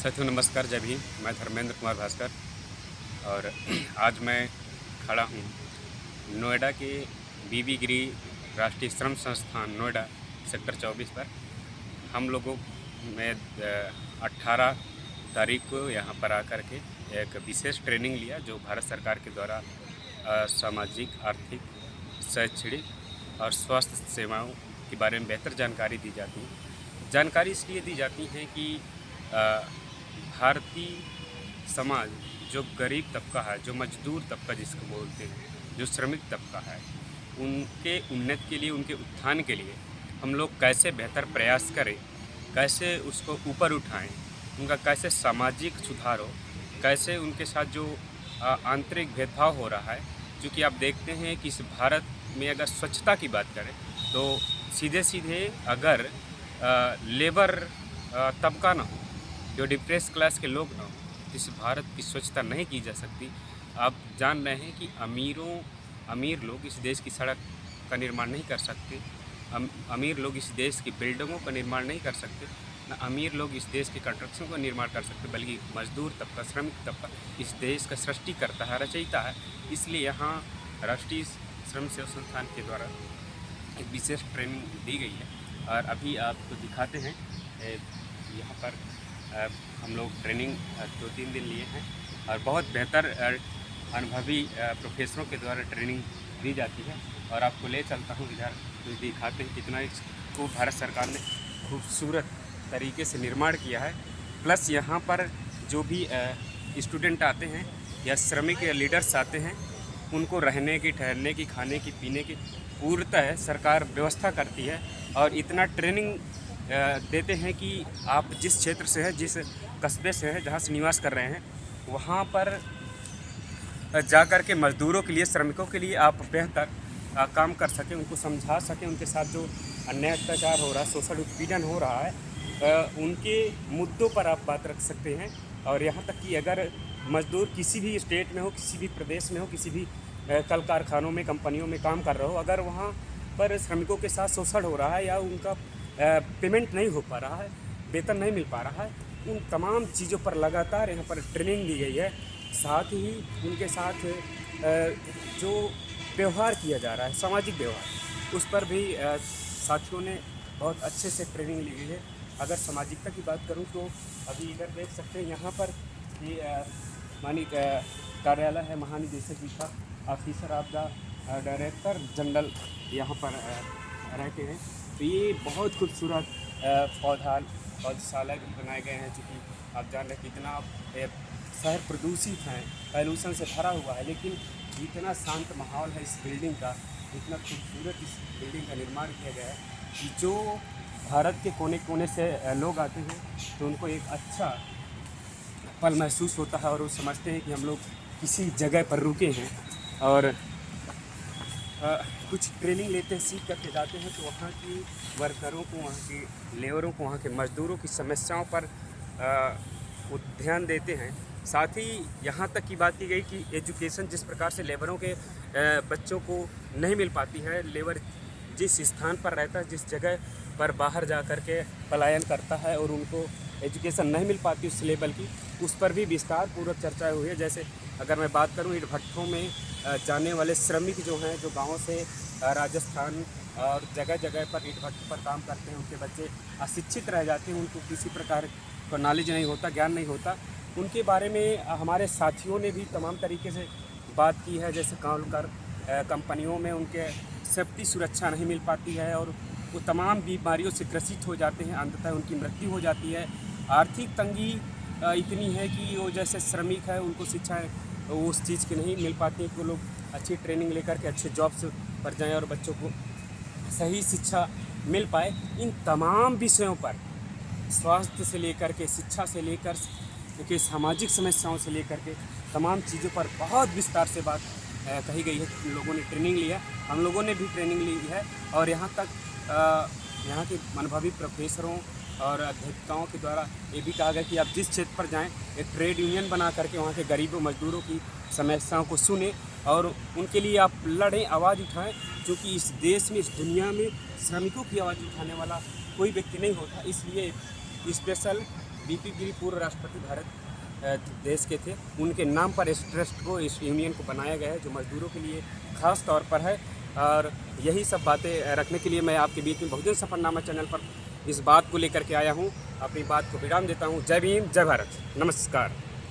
साथियों नमस्कार, जय भीम। मैं धर्मेंद्र कुमार भास्कर और आज मैं खड़ा हूँ नोएडा के बीबी गिरी राष्ट्रीय श्रम संस्थान नोएडा सेक्टर 24 पर। हम लोगों में 18 तारीख को यहाँ पर आकर के एक विशेष ट्रेनिंग लिया जो भारत सरकार के द्वारा सामाजिक, आर्थिक, शैक्षणिक और स्वास्थ्य सेवाओं के बारे में बेहतर जानकारी दी जाती है। जानकारी इसलिए दी जाती है कि भारतीय समाज जो गरीब तबका है, जो मजदूर तबका जिसको बोलते हैं, जो श्रमिक तबका है, उनके उन्नति के लिए, उनके उत्थान के लिए हम लोग कैसे बेहतर प्रयास करें, कैसे उसको ऊपर उठाएं, उनका कैसे सामाजिक सुधार हो, कैसे उनके साथ जो आंतरिक भेदभाव हो रहा है। क्योंकि आप देखते हैं कि इस भारत में अगर स्वच्छता की बात करें तो सीधे सीधे अगर लेबर तबका ना हो, जो डिप्रेस क्लास के लोग ना हो, इस भारत की स्वच्छता नहीं की जा सकती। आप जान रहे हैं कि अमीर लोग इस देश की सड़क का निर्माण नहीं कर सकते, अमीर लोग इस देश की बिल्डिंगों का निर्माण नहीं कर सकते, न अमीर लोग इस देश के कंस्ट्रक्शन का निर्माण कर सकते, बल्कि मजदूर तबका, श्रमिक तबका इस देश का सृष्टि करता है, रचयिता है। इसलिए यहाँ राष्ट्रीय श्रम सेवा संस्थान के द्वारा एक विशेष ट्रेनिंग दी गई है और अभी आपको दिखाते हैं। यहाँ पर हम लोग ट्रेनिंग 2-3 दिन लिए हैं और बहुत बेहतर अनुभवी प्रोफेसरों के द्वारा ट्रेनिंग दी जाती है। और आपको ले चलता हूँ इधर, तो दिखाते हैं कितना इसको भारत सरकार ने खूबसूरत तरीके से निर्माण किया है। प्लस यहाँ पर जो भी स्टूडेंट आते हैं या श्रमिक या लीडर्स आते हैं, उनको रहने की, ठहरने की, खाने की, पीने की पूर्णतः सरकार व्यवस्था करती है। और इतना ट्रेनिंग देते हैं कि आप जिस क्षेत्र से है, जिस कस्बे से है, जहाँ से निवास कर रहे हैं, वहाँ पर जा कर के मज़दूरों के लिए, श्रमिकों के लिए आप बेहतर काम कर सकें, उनको समझा सकें, उनके साथ जो अन्याय अत्याचार हो रहा है, शोषण उत्पीड़न हो रहा है, उनके मुद्दों पर आप बात रख सकते हैं। और यहाँ तक कि अगर मज़दूर किसी भी स्टेट में हो, किसी भी प्रदेश में हो, किसी भी कल कारखानों में, कंपनियों में काम कर रहा हो, अगर वहाँ पर श्रमिकों के साथ शोषण हो रहा है या उनका पेमेंट नहीं हो पा रहा है, वेतन नहीं मिल पा रहा है, उन तमाम चीज़ों पर लगातार यहाँ पर ट्रेनिंग दी गई है। साथ ही उनके साथ जो व्यवहार किया जा रहा है, सामाजिक व्यवहार, उस पर भी साथियों ने बहुत अच्छे से ट्रेनिंग ली गई है। अगर सामाजिकता की बात करूं तो अभी इधर देख सकते हैं, यहाँ पर ये माननीय कार्यालय है, महानिदेशक का officer of the director general यहाँ पर रहते हैं। तो ये बहुत खूबसूरत पौधशाला बनाए गए हैं। चूँकि आप जान रहे हैं कितना शहर प्रदूषित है, पॉल्यूशन से भरा हुआ है, लेकिन इतना शांत माहौल है इस बिल्डिंग का, इतना खूबसूरत इस बिल्डिंग का निर्माण किया गया है कि जो भारत के कोने कोने से लोग आते हैं तो उनको एक अच्छा पल महसूस होता है और वो समझते हैं कि हम लोग किसी जगह पर रुके हैं। और कुछ ट्रेनिंग लेते हैं, सीख करके जाते हैं, तो वहाँ की वर्करों को, वहाँ के लेबरों को, वहाँ के मज़दूरों की समस्याओं पर वो ध्यान देते हैं। साथ ही यहाँ तक की बात की गई कि एजुकेशन जिस प्रकार से लेबरों के बच्चों को नहीं मिल पाती है, लेबर जिस स्थान पर रहता है, जिस जगह पर बाहर जा कर के पलायन करता है और उनको एजुकेशन नहीं मिल पाती उस लेवल की, उस पर भी विस्तार पूर्वक चर्चा हुई है। जैसे अगर मैं बात करूं, ईंट भट्ठों में जाने वाले श्रमिक जो हैं, जो गाँव से राजस्थान और जगह जगह पर ईंट भट्ठों पर काम करते हैं, उनके बच्चे अशिक्षित रह जाते हैं, उनको किसी प्रकार का नॉलेज नहीं होता, ज्ञान नहीं होता, उनके बारे में हमारे साथियों ने भी तमाम तरीके से बात की है। जैसे कंपनियों में उनके सेफ्टी सुरक्षा नहीं मिल पाती है और वो तमाम बीमारियों से ग्रसित हो जाते हैं, अंततः उनकी मृत्यु हो जाती है। आर्थिक तंगी इतनी है कि वो जैसे श्रमिक है, उनको शिक्षा उस चीज़ की नहीं मिल पाती है कि वो लोग अच्छी ट्रेनिंग लेकर के अच्छे जॉब्स पर जाएं और बच्चों को सही शिक्षा मिल पाए। इन तमाम विषयों पर, स्वास्थ्य से लेकर के, शिक्षा से लेकर के, सामाजिक समस्याओं से लेकर के तमाम चीज़ों पर बहुत विस्तार से बात कही गई है। लोगों ने ट्रेनिंग लिया, हम लोगों ने भी ट्रेनिंग ली है और यहाँ तक यहाँ के अनुभवी प्रोफेसरों और अध्यापिकाओं के द्वारा ये भी कहा गया कि आप जिस क्षेत्र पर जाएं, एक ट्रेड यूनियन बना करके वहाँ के गरीबों मजदूरों की समस्याओं को सुने और उनके लिए आप लड़ें, आवाज़ उठाएं। क्योंकि इस देश में, इस दुनिया में श्रमिकों की आवाज़ उठाने वाला कोई व्यक्ति नहीं होता। इसलिए स्पेशल बीपी गिरी पूर्व राष्ट्रपति भारत देश के थे। उनके नाम पर इस ट्रस्ट को, इस यूनियन को बनाया गया है जो मजदूरों के लिए ख़ास तौर पर है। और यही सब बातें रखने के लिए मैं आपके बीच में बहुजन सफरनामा चैनल पर इस बात को लेकर के आया हूँ। अपनी बात को विराम देता हूँ। जय भीम, जय भारत, नमस्कार।